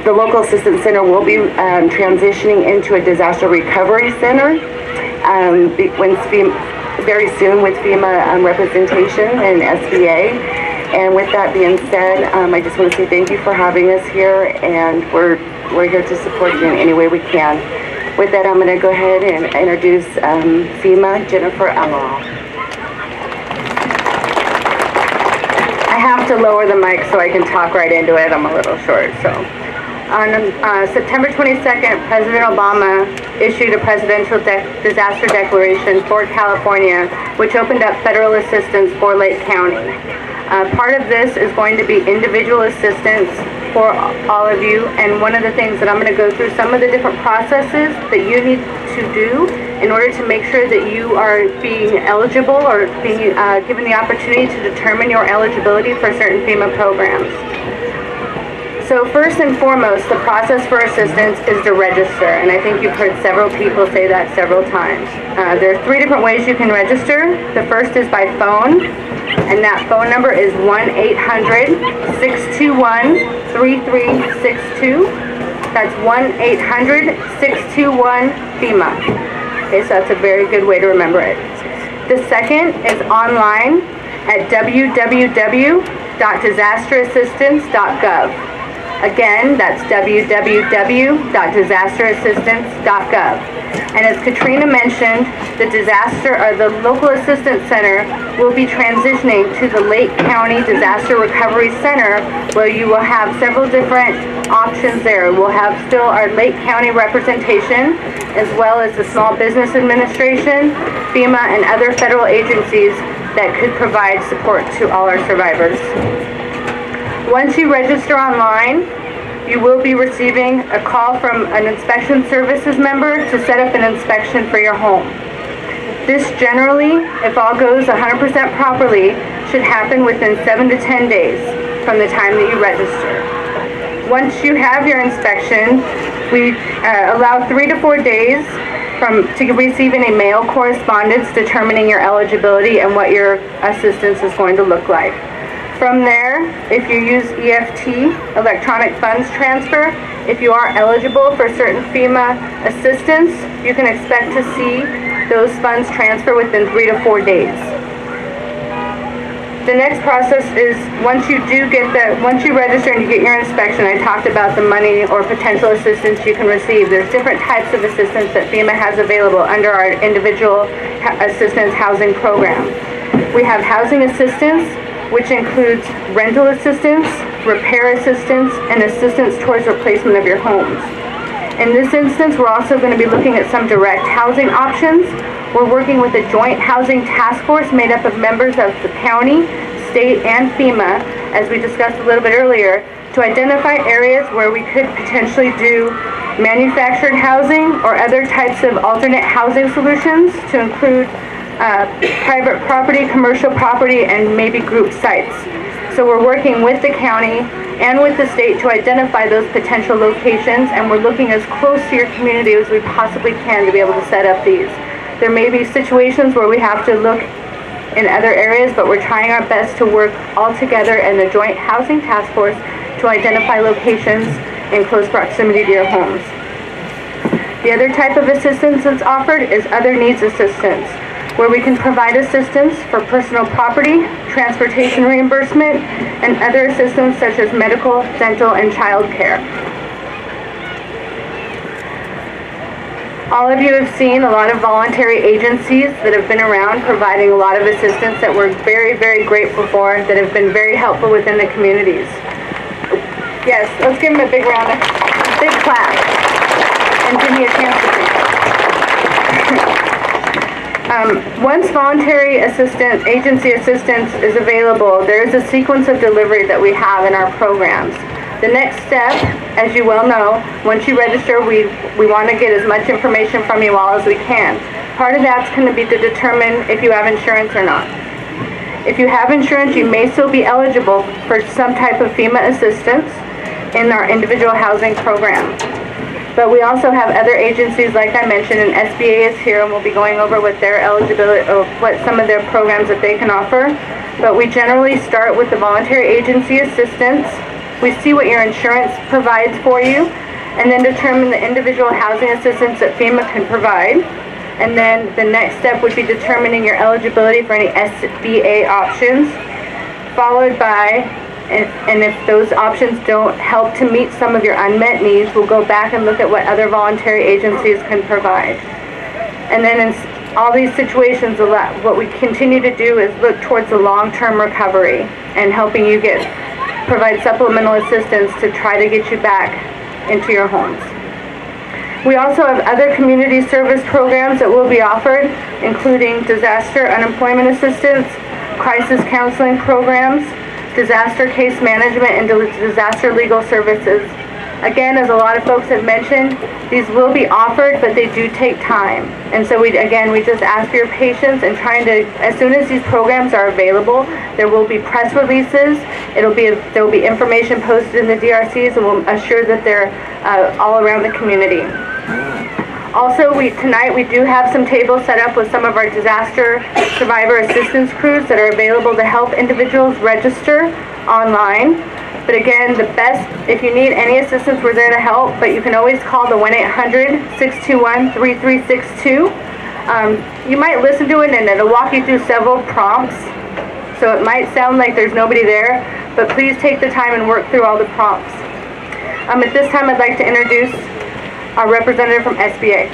the local assistance center will be transitioning into a disaster recovery center very soon with FEMA representation and SBA. And with that being said, I just want to say thank you for having us here, and we're here to support you in any way we can. With that, I'm going to go ahead and introduce FEMA, Jennifer Ellall. I have to lower the mic so I can talk right into it. I'm a little short, so. On September 22nd, President Obama issued a presidential disaster declaration for California, which opened up federal assistance for Lake County. Part of this is going to be individual assistance for all of you, and one of the things that I'm going to go through some of the different processes that you need to do in order to make sure that you are being eligible or being given the opportunity to determine your eligibility for certain FEMA programs. So first and foremost, the process for assistance is to register, and I think you've heard several people say that several times. There are 3 different ways you can register. The first is by phone, and that phone number is 1-800-621-3362. That's 1-800-621-FEMA. Okay, so that's a very good way to remember it. The second is online at www.disasterassistance.gov. Again, that's www.disasterassistance.gov. And as Katrina mentioned, the Local Assistance Center will be transitioning to the Lake County Disaster Recovery Center, where you will have several different options there. We'll have still our Lake County representation, as well as the Small Business Administration, FEMA, and other federal agencies that could provide support to all our survivors. Once you register online, you will be receiving a call from an inspection services member to set up an inspection for your home. This generally, if all goes 100% properly, should happen within 7 to 10 days from the time that you register. Once you have your inspection, we allow 3 to 4 days to receiving a mail correspondence determining your eligibility and what your assistance is going to look like. From there, if you use EFT, electronic funds transfer, if you are eligible for certain FEMA assistance, you can expect to see those funds transfer within 3 to 4 days. The next process is once you register and you get your inspection, I talked about the money or potential assistance you can receive. There's different types of assistance that FEMA has available under our individual assistance housing program. We have housing assistance, which includes rental assistance, repair assistance, and assistance towards replacement of your homes. In this instance, we're also going to be looking at some direct housing options. We're working with a joint housing task force made up of members of the county, state, and FEMA, as we discussed a little bit earlier, to identify areas where we could potentially do manufactured housing or other types of alternate housing solutions to include private property, commercial property, and maybe group sites. So we're working with the county and with the state to identify those potential locations, and we're looking as close to your community as we possibly can to be able to set up these. There may be situations where we have to look in other areas, but we're trying our best to work all together in the Joint Housing Task Force to identify locations in close proximity to your homes. The other type of assistance that's offered is other needs assistance, where we can provide assistance for personal property, transportation reimbursement, and other assistance such as medical, dental, and child care. All of you have seen a lot of voluntary agencies that have been around providing a lot of assistance that we're very, very grateful for, that have been very helpful within the communities. Yes, let's give them a big round of, big clap, and give me a chance to think. Once voluntary agency assistance is available, there is a sequence of delivery that we have in our programs. The next step, as you well know, once you register, we want to get as much information from you all as we can. Part of that's going to be to determine if you have insurance or not. If you have insurance, you may still be eligible for some type of FEMA assistance in our individual housing program. But we also have other agencies, like I mentioned, and SBA is here, and we'll be going over what their eligibility, or what some of their programs that they can offer. But we generally start with the voluntary agency assistance, We see what your insurance provides for you, and then determine the individual housing assistance that FEMA can provide. And then the next step would be determining your eligibility for any SBA options, followed by, and if those options don't help to meet some of your unmet needs, we'll go back and look at what other voluntary agencies can provide. And then in all these situations, what we continue to do is look towards the long-term recovery and helping you provide supplemental assistance to try to get you back into your homes. We also have other community service programs that will be offered, including disaster unemployment assistance, crisis counseling programs, disaster case management, and disaster legal services. Again, as a lot of folks have mentioned, these will be offered, but they do take time. And so we just ask for your patience and trying to, as soon as these programs are available, there will be press releases. There will be information posted in the DRCs, and we'll assure that they're all around the community. Also, tonight we do have some tables set up with some of our disaster survivor assistance crews that are available to help individuals register online. But again, if you need any assistance, we're there to help, but you can always call the 1-800-621-3362. You might listen to it and it'll walk you through several prompts. So it might sound like there's nobody there, but please take the time and work through all the prompts. At this time, I'd like to introduce our representative from SBA.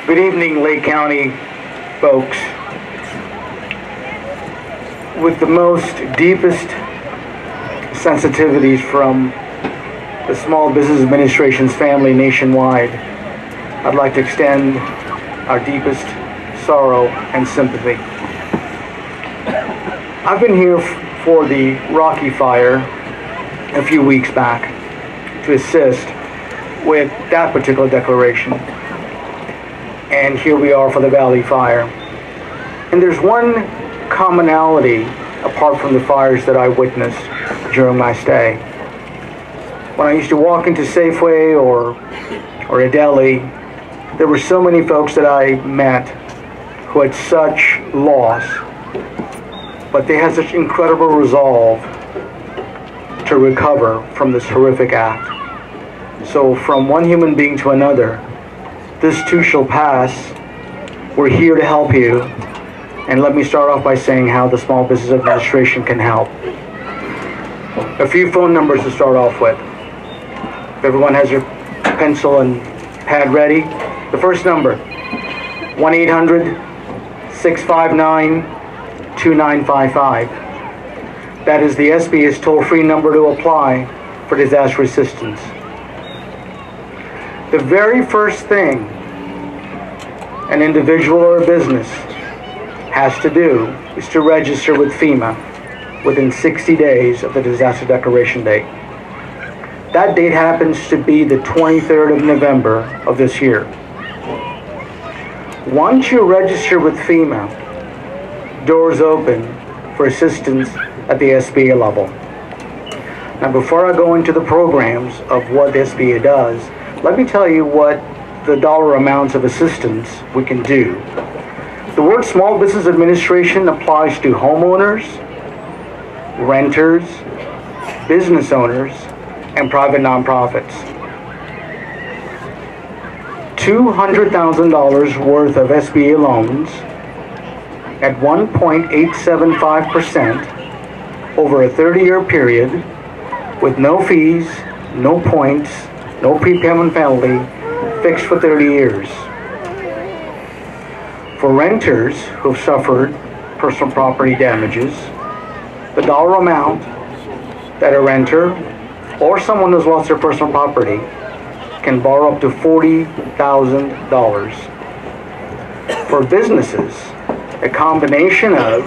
Good evening, Lake County folks. With the most deepest sensitivities from the Small Business Administration's family nationwide, I'd like to extend our deepest sorrow and sympathy. I've been here for the Rocky Fire a few weeks back to assist with that particular declaration. And here we are for the Valley Fire. And there's one commonality apart from the fires that I witnessed during my stay. When I used to walk into Safeway or a deli, there were so many folks that I met who had such loss, but they had such incredible resolve to recover from this horrific act. So from one human being to another, this too shall pass. We're here to help you. And let me start off by saying how the Small Business Administration can help. A few phone numbers to start off with. If everyone has your pencil and pad ready. The first number, 1-800-659-2955. That is the SBA's toll-free number to apply for disaster assistance. The very first thing an individual or a business has to do is to register with FEMA within 60 days of the disaster declaration date. That date happens to be the 23rd of November of this year. Once you register with FEMA, doors open for assistance at the SBA level. Now, before I go into the programs of what the SBA does, let me tell you what the dollar amounts of assistance we can do. The word Small Business Administration applies to homeowners, renters, business owners, and private nonprofits. $200,000 worth of SBA loans at 1.875% over a 30-year period with no fees, no points, no prepayment penalty, fixed for 30 years. For renters who've suffered personal property damages, the dollar amount that a renter or someone who's lost their personal property can borrow up to $40,000. For businesses, a combination of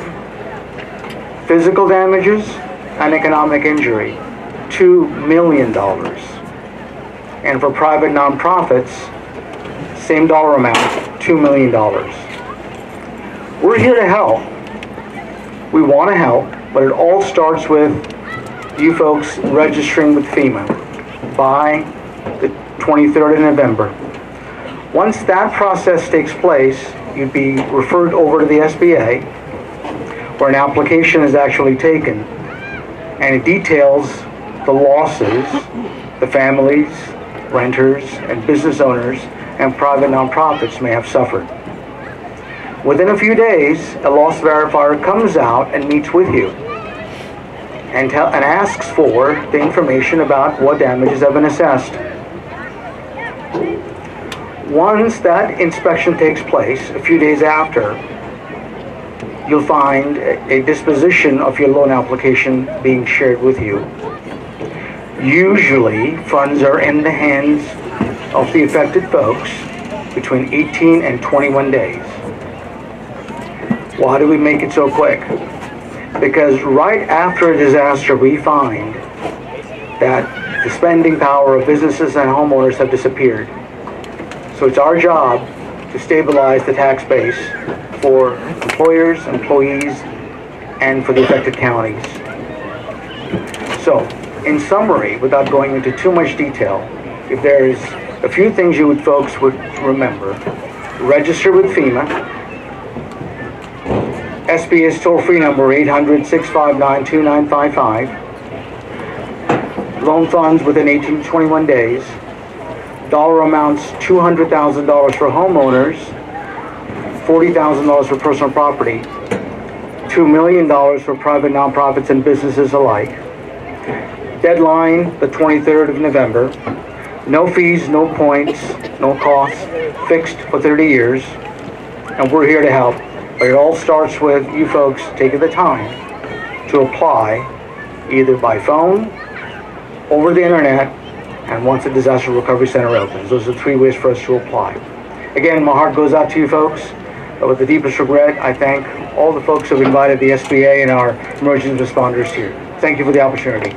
physical damages and economic injury, $2 million. And for private nonprofits, same dollar amount, $2 million. We're here to help. We want to help, but it all starts with you folks registering with FEMA by the 23rd of November. Once that process takes place, you'd be referred over to the SBA, where an application is actually taken, and it details the losses the families, renters, and business owners and private nonprofits may have suffered. Within a few days, a loss verifier comes out and meets with you and asks for the information about what damages have been assessed. Once that inspection takes place, a few days after, you'll find a disposition of your loan application being shared with you. Usually, funds are in the hands of the affected folks between 18 and 21 days. Why do we make it so quick? Because right after a disaster, we find that the spending power of businesses and homeowners have disappeared. So it's our job to stabilize the tax base for employers, employees, and for the affected counties. So, in summary, without going into too much detail, if there's a few things folks would remember: register with FEMA, SBA's toll-free number 800-659-2955, loan funds within 18 to 21 days, dollar amounts $200,000 for homeowners, $40,000 for personal property, $2 million for private nonprofits and businesses alike. Deadline, the 23rd of November. No fees, no points, no costs, fixed for 30 years. And we're here to help. But it all starts with you folks taking the time to apply either by phone, over the internet, and once the Disaster Recovery Center opens. Those are 3 ways for us to apply. Again, my heart goes out to you folks. But with the deepest regret, I thank all the folks who have invited the SBA and our emergency responders here. Thank you for the opportunity.